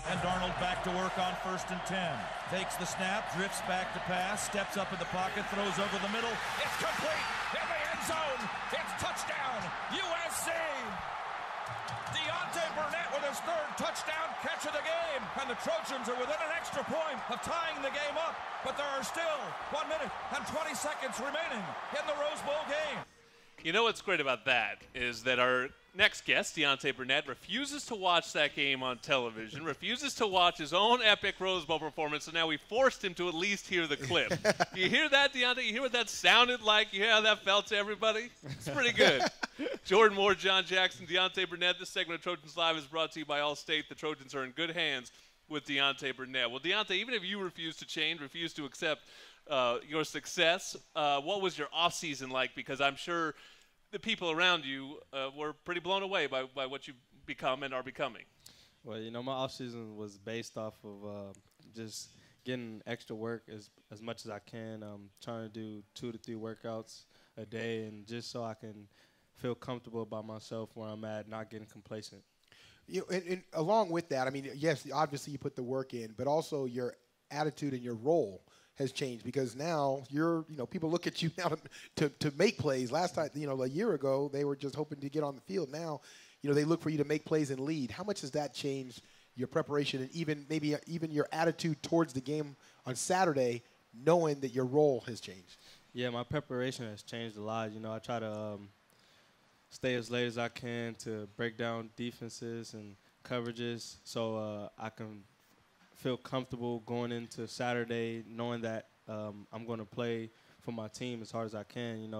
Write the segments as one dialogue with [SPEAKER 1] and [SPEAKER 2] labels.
[SPEAKER 1] And Darnold back to work on 1st and 10. Takes the snap, drifts back to pass, steps up in the pocket, throws over the middle. It's complete in the end zone. It's touchdown, USC. Deontay Burnett with his 3rd touchdown catch of the game. And the Trojans are within an extra point of tying the game up. But there are still 1 minute and 20 seconds remaining in the Rose Bowl game.
[SPEAKER 2] You know what's great about that is that our next guest, Deontay Burnett, refuses to watch that game on television, refuses to watch his own epic Rose Bowl performance, and now we forced him to at least hear the clip. You hear that, Deontay? You hear what that sounded like? You hear how that felt to everybody? It's pretty good. Jordan Moore, John Jackson, Deontay Burnett. This segment of Trojans Live is brought to you by Allstate. The Trojans are in good hands with Deontay Burnett. Well, Deontay, even if you refuse to change, refuse to accept your success, what was your offseason like? Because I'm sure the people around you were pretty blown away by what you've become and are becoming.
[SPEAKER 3] Well, you know, my offseason was based off of just getting extra work as much as I can, trying to do 2 to 3 workouts a day, and just so I can feel comfortable about myself where I'm at, not getting complacent.
[SPEAKER 4] And along with that, I mean, yes, obviously you put the work in, but also your attitude and your role has changed, because now people look at you now to make plays. Last time, a year ago, they were just hoping to get on the field. Now, they look for you to make plays and lead. How much has that changed your preparation and even your attitude towards the game on Saturday, knowing that your role has changed?
[SPEAKER 3] Yeah, my preparation has changed a lot. I try to stay as late as I can to break down defenses and coverages so I can feel comfortable going into Saturday, knowing that I'm going to play for my team as hard as I can.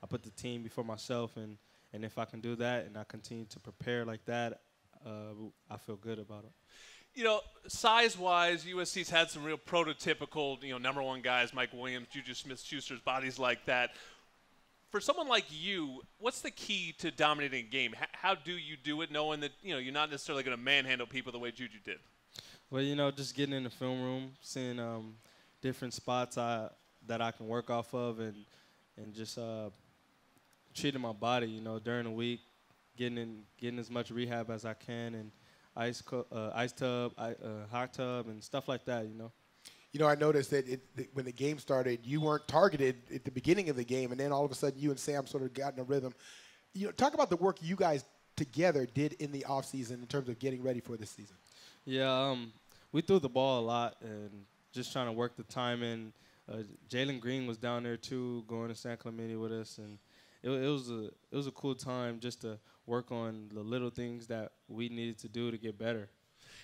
[SPEAKER 3] I put the team before myself, and if I can do that and I continue to prepare like that, I feel good about it.
[SPEAKER 2] Size-wise, USC's had some real prototypical, #1 guys, Mike Williams, Juju Smith-Schuster's, bodies like that. For someone like you, what's the key to dominating a game? How do you do it knowing that, you're not necessarily going to manhandle people the way Juju did?
[SPEAKER 3] Well, just getting in the film room, seeing different spots that I can work off of, and just treating my body, during the week, getting as much rehab as I can, and ice tub, hot tub, and stuff like that,
[SPEAKER 4] I noticed that when the game started, you weren't targeted at the beginning of the game, and then all of a sudden you and Sam sort of got in a rhythm. Talk about the work you guys together did in the offseason in terms of getting ready for this season.
[SPEAKER 3] Yeah, we threw the ball a lot and just trying to work the timing. Jalen Green was down there too, going to San Clemente with us, and it was a cool time just to work on the little things that we needed to do to get better.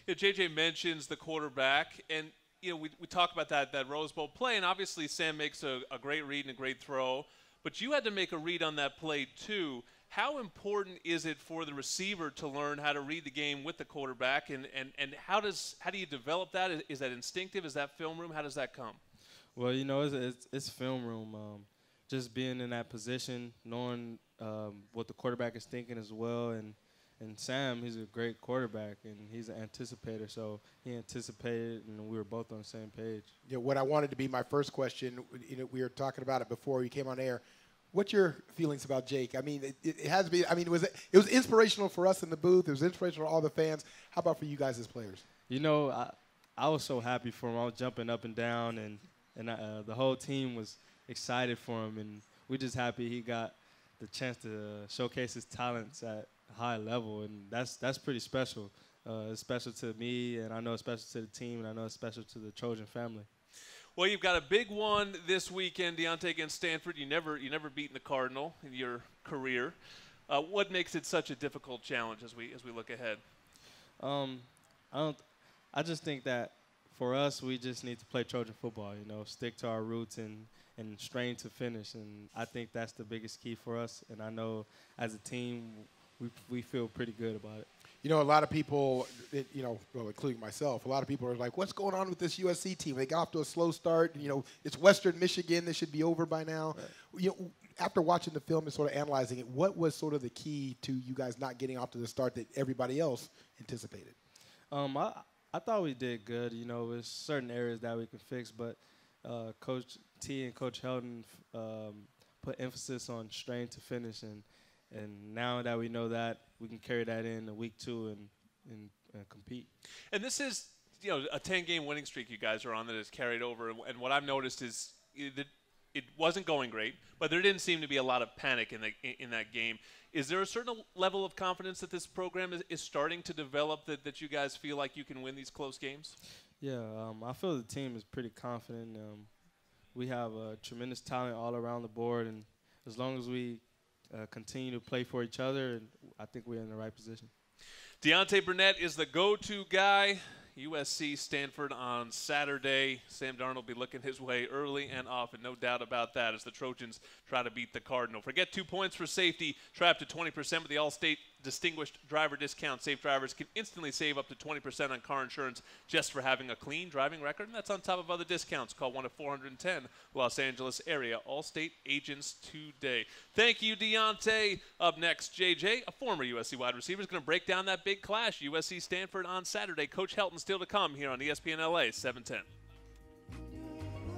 [SPEAKER 2] JJ mentions the quarterback, and we talk about that Rose Bowl play, and obviously Sam makes a great read and a great throw, but you had to make a read on that play too. How important is it for the receiver to learn how to read the game with the quarterback, and how do you develop that? Is that instinctive? Is that film room? How does that come?
[SPEAKER 3] Well, it's film room. Just being in that position, knowing what the quarterback is thinking as well, and Sam, he's a great quarterback, and he's an anticipator, so he anticipated, and we were both on the same page.
[SPEAKER 4] What I wanted to be my first question, we were talking about it before you came on air. What's your feelings about Jake? I mean, it has to be. I mean, it was inspirational for us in the booth. It was inspirational for all the fans. How about for you guys as players?
[SPEAKER 3] I was so happy for him. I was jumping up and down, and the whole team was excited for him, and we're just happy he got the chance to showcase his talents at a high level, and that's pretty special. It's special to me, and I know it's special to the team, and I know it's special to the Trojan family.
[SPEAKER 2] Well, you've got a big one this weekend, Deontay, against Stanford. You never beaten the Cardinal in your career. What makes it such a difficult challenge as we look ahead?
[SPEAKER 3] I just think that for us, we just need to play Trojan football. Stick to our roots and strain to finish. And I think that's the biggest key for us. And I know as a team, we feel pretty good about it.
[SPEAKER 4] A lot of people, well, including myself, a lot of people are like, what's going on with this USC team? They got off to a slow start. It's Western Michigan. They should be over by now. Right. After watching the film and sort of analyzing it, what was sort of the key to you guys not getting off to the start that everybody else anticipated?
[SPEAKER 3] I thought we did good. There's certain areas that we can fix, but Coach T and Coach Heldon put emphasis on strain to finish, and now that we know that, we can carry that in week 2 and compete.
[SPEAKER 2] And this is, a 10-game winning streak you guys are on that has carried over. And what I've noticed is that it wasn't going great, but there didn't seem to be a lot of panic in that game. Is there a certain level of confidence that this program is starting to develop that you guys feel like you can win these close games?
[SPEAKER 3] Yeah, I feel the team is pretty confident. We have tremendous talent all around the board, and as long as we continue to play for each other, I think we're in the right position.
[SPEAKER 2] Deontay Burnett is the go-to guy. USC Stanford on Saturday. Sam Darnold will be looking his way early and often, no doubt about that, as the Trojans try to beat the Cardinal. Forget 2 points for safety. Try up to 20% with the Allstate Distinguished Driver Discount. Safe drivers can instantly save up to 20% on car insurance just for having a clean driving record, and that's on top of other discounts. Call 1-410 Los Angeles area Allstate agents today. Thank you, Deontay. Up next, JJ, a former USC wide receiver, is going to break down that big clash, USC Stanford on Saturday. Coach Helton still to come here on ESPN LA 710.